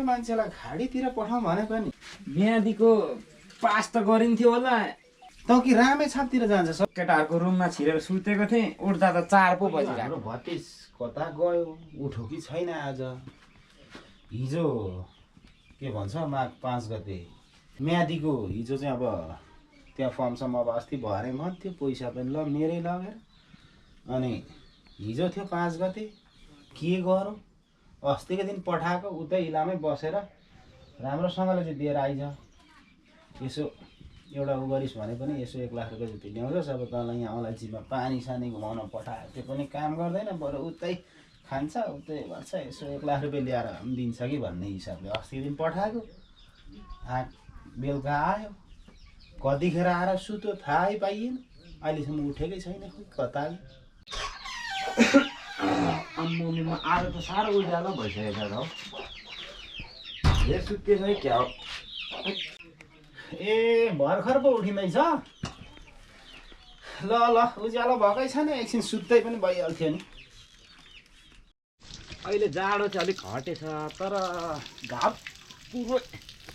मान्छेलाई खाडीतिर पठाउँ भने पनि म्यादीको पास त गरिन्थ्यो होला। तँ कि रामेछापतिर जान्छ सब। केटाहरूको रुममा छिरेर सुतेको थिएँ, उठ्दा त 4 पो बजिरहेको। हाम्रो भतिज कता गयो, उठो कि छैन आज। हिजो के भन्छ माघ 5 गते म्यादीको हिजो चाहिँ अब त्यहाँ फर्मसम्म अब अस्ति भरे मन थियो, पैसा पनि ल मेरै लगेर। अनि हिजो थियो 5 गते, के गरौँ अस्तिको दिन पठाएको उतै इलामै बसेर राम्रोसँगले चाहिँ दिएर आइज। यसो एउटा उ गरिस् भने पनि यसो 1 लाख रुपियाँ जति ल्याउँछस्। अब तँलाई यहाँ अलैँचीमा पानी सानी घुमाउन पठायो, त्यो पनि काम गर्दैन, बरु उतै खान्छ उतै गर्छ। यसो 1 लाख रुपियाँ ल्याएर पनि दिन्छ कि भन्ने हिसाबले अस्ति दिन पठाएको। बेलुका आयो, कतिखेर आएर सुत्यो थाहै पाइएन, अहिलेसम्म उठेकै छैन। खोइ कता आम्मामा आज त साह्रो उज्यालो भइसकेको छ हौ। धेर सुत्केछ है क्या हो? ए भर्खर पो उठिँदैछ। ल ल उज्यालो भएकै छैन, एकछिन सुत्दै पनि भइहाल्थ्यो नि। अहिले जाडो चाहिँ अलिक हटेछ, तर घाम पुरो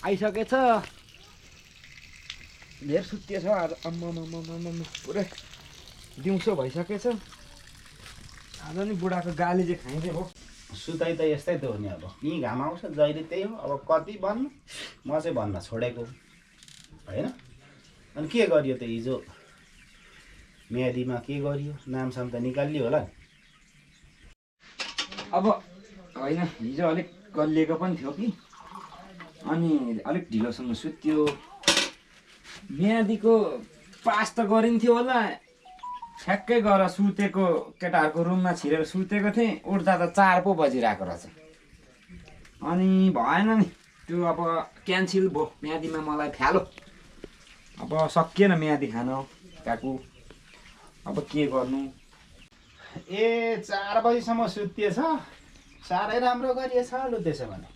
आइसकेछ। धेर सुत्केछ आज। आम्मामा पुरै दिउँसो भइसकेछ। आज नि बुढाको गाली चाहिँ खाइदियो हो। सुताइ त यस्तै त हो नि, अब यहीँ घाम आउँछ जहिले त्यही हो। अब कति भन्नु, म चाहिँ भन्न छोडेको होइन। अनि के गरियो त हिजो म्यादीमा, के गरियो? नामसाम त निकालियो होला नि। अब होइन, हिजो अलिक गलिएको पनि थियो कि, अनि अलिक ढिलोसम्म सुत्यो। म्यादीको पास त गरिन्थ्यो होला। ठ्याक्कै गएर सुतेको, केटाहरूको रुममा छिरेर सुतेको थिएँ, उठ्दा त 4 पो बजिरहेको रहेछ। अनि भएन नि त्यो, अब क्यान्सिल भयो म्यादीमा मलाई फ्यालो। अब सकिएन म्यादी खान काकु, अब के गर्नु। ए 4 बजीसम्म सुतिएछ, साह्रै राम्रो गरिएछ लु त्यसो भने।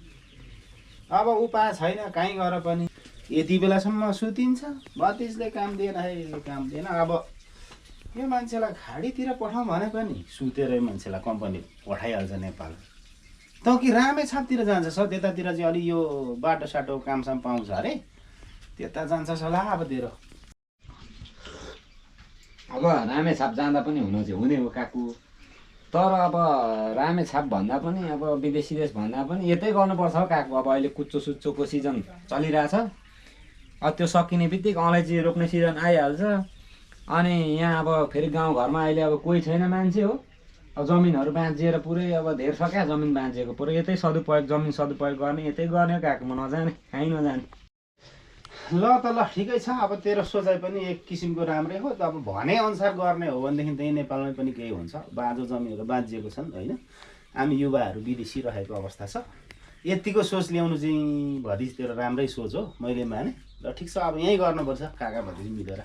अब उपाय छैन कहीँ गएर पनि, यति बेलासम्म सुतिन्छ। भतिजले काम दिएन है, काम दिएन। अब यो मान्छेलाई खाडीतिर पठाउँ भने पनि सुतेरै मान्छेलाई कम्पनी पठाइहाल्छ नेपाल। तँ कि रामेछापतिर जान्छस्, त्यतातिर चाहिँ अलि यो बाटोसाटो कामसाम पाउँछ अरे, त्यता जान्छस् होला अब तेरो। अब रामेछाप जाँदा पनि हुने हो काकु, तर अब रामेछाप भन्दा पनि, अब विदेश भन्दा पनि यतै गर्नुपर्छ हो काकु। अब अहिले कुच्चो सुच्चोको सिजन चलिरहेछ, अब त्यो सकिने बित्तिकै अलैँची रोप्ने सिजन आइहाल्छ। अनि यहाँ अब फेरि गाउँघरमा अहिले अब कोही छैन मान्छे हो। अब जमिनहरू बाँचिएर पुरै अब धेर छ क्या जमिन बाँचिएको, पुरै यतै सदुपयोग, जमिन सदुपयोग गर्ने यतै गर्ने काकुमा, नजाने कहीँ नजाने। ल त ल ठिकै छ। अब तेरो सोचाइ पनि एक किसिमको राम्रै हो। अब भनेअनुसार गर्ने हो भनेदेखि त्यही नेपालमै पनि केही हुन्छ। बाँझो जमिनहरू बाँचिएको छन् होइन, हामी युवाहरू विदेशी रहेको अवस्था छ। यतिको सोच ल्याउनु चाहिँ भतिज तेरो राम्रै सोच हो, मैले माने। ल ठिक छ, अब यहीँ गर्नुपर्छ काका भतिज मिलेर।